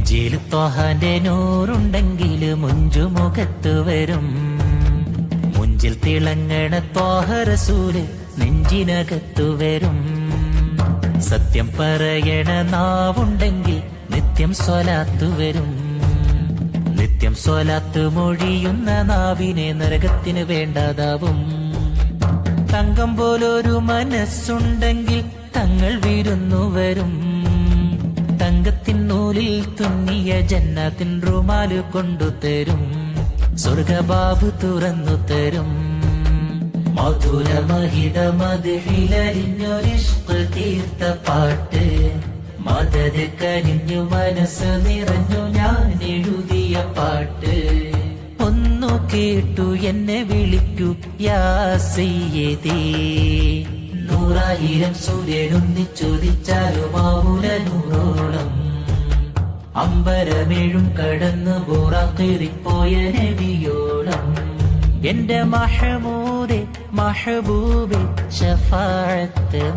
നെഞ്ചിൽ ത്വഹാന്റെ നൂറുണ്ടെങ്കിൽ മുഞ്ചുമുഖത്ത് വരും. മുഞ്ചിൽ തിളങ്ങണ ത്വാഹ റസൂല് നെഞ്ചിനകത്തു വരും. സത്യം പറയണ നാവുണ്ടെങ്കിൽ നിത്യം സ്വലാത്തു വരും. നിത്യം സ്വലാത്ത് മൊഴിയുന്ന നാവിനെ നരകത്തിന് വേണ്ടാതാവും. തങ്കം പോലൊരു മനസ്സുണ്ടെങ്കിൽ തങ്ങൾ വിരുന്നു വരും. തങ്കത്തിൻ നൂലിൽ തുന്നിയ ജന്നത്തിൻ റുമാല് കൊണ്ടുതരും. സ്വർഗബാബു തുറന്നു തരും. മധുരമഹിത മധുരിലരിഞ്ഞൊരിഷ്ക് തീർത്ത പാട്ട്. മദത് കരിഞ്ഞു മനസ്സ് നിറഞ്ഞു ഞാൻ എഴുതിയ പാട്ട്. ഒന്നു കേട്ടു എന്നെ വിളിക്കൂ യാ സയ്യിദി. 100,000 സൂര്യനൊന്നിച്ചൊതിച്ചാലുമാവൂല നൂറോളം. അമ്പരമേഴും കടന്നു ബോറാക്കേറിപ്പോയ നബിയോളം. എന്റെ മഹമൂദേ മഹബൂബേ ശഫാഅത്ത്